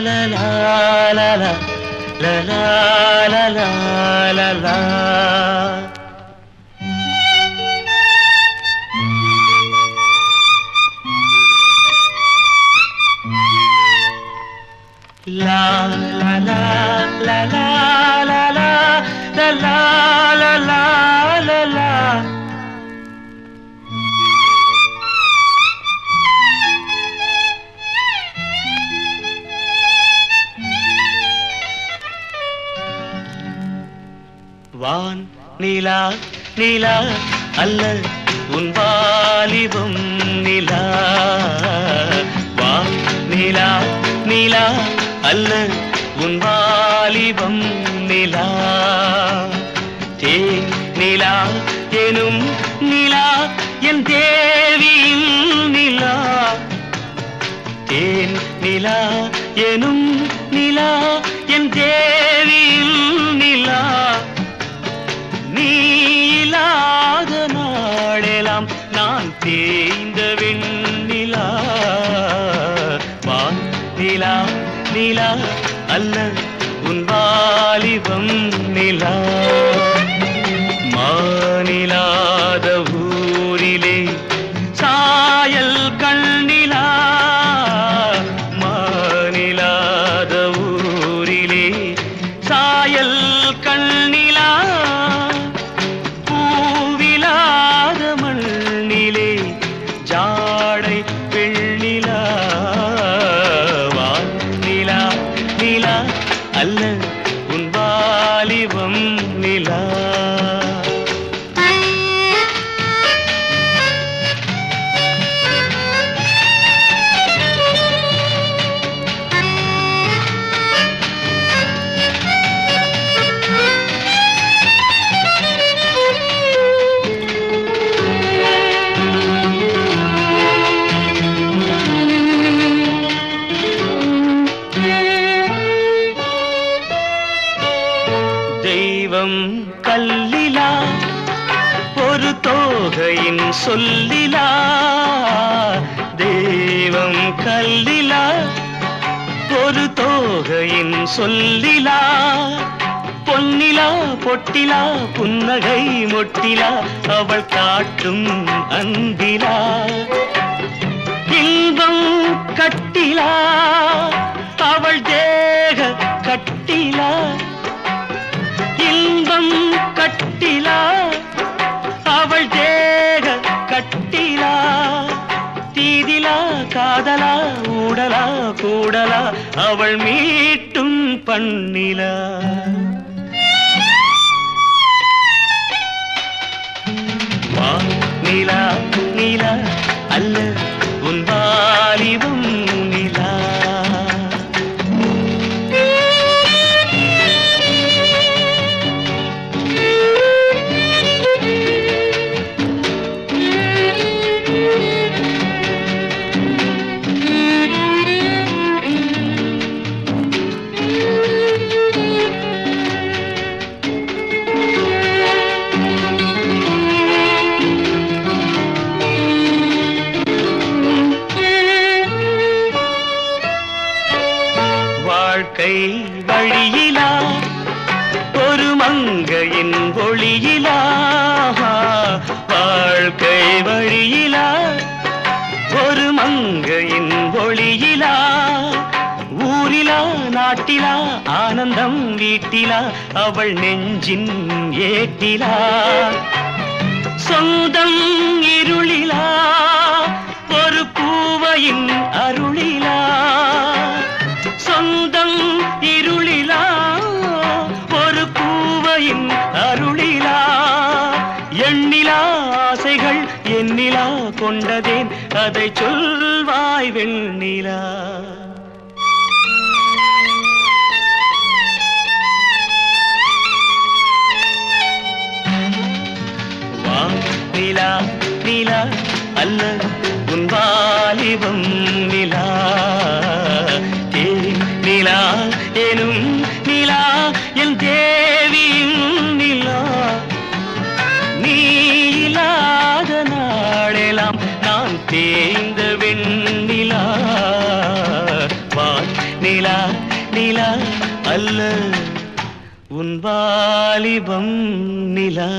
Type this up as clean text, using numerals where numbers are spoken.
la la la la la la la la la la. La la la la la la la la la la la la la. வான் நிலா நிலா அல்ல உன் வாலிபம் நிலா. வான் நிலா நிலா அல்ல உன் வாலிபம் நிலா. தேன் நிலா எனும் நிலா என் தேவியின் நிலா. தேன் நிலா எனும் நிலா என் தேவியின் நிலா. நீ இல்லாத நாளெல்லாம் நான் தேய்ந்த வெண்ணிலா. வான் நிலா நிலா அல்ல உன் வாலிபம் நிலா. மானிலாத ஊரிலே சாயல் கண்ணிலா. மானிலாத ஊரிலே சாயல் கண்ணிலா. பூவிலாத மண்ணிலே ஜாடை வெண்ணிலா. வான் நிலா நிலா அல்ல உன் வாலிபம் நிலா. தெய்வம் கல்லிலா ஒரு தோகையின் சொல்லிலா. தெய்வம் கல்லிலா ஒரு தோகையின் சொல்லிலா. பொன்னிலா பொட்டிலா புன்னகை மொட்டிலா அவள் காட்டும் அன்பிலா. இன்பம் கட்டிலா அவள் தேக கட்டிலா. இன்பம் கட்டிலா அவள் தேக கட்டிலா. தீதிலா காதலா ஊடலா கூடலா அவள் மீட்டும் பண்ணிலா. வான் நிலா நிலா அல்ல உன் வாலிபம் நிலா. வாழ்க்கை வழியிலா ஒரு மங்கையின் ஒளியிலா. வாழ்க்கை வழியிலா ஒரு மங்கையின் ஒளியிலா. ஊரிலா நாட்டிலா ஆனந்தம் வீட்டிலா அவள் நெஞ்சின் ஏட்டிலா. சொந்தம் இருளிலா ஒரு பூவையின் அருளிலா. சொந்தம் இருளிலா ஒரு பூவையின் அருளிலா. எண்ணிலா ஆசைகள் எண்ணிலா கொண்டதேன் அதை சொல்வாய் வெண்ணிலா. வான் நிலா நிலா அல்ல உன் வாலிபம் நிலா. நிலா எனும் நிலா என் தேவியின் நிலா. நீ இல்லாத நாளெல்லாம் நான் தேய்ந்த வெண்ணிலா. வான் அல்ல உன் வாலிபம் நிலா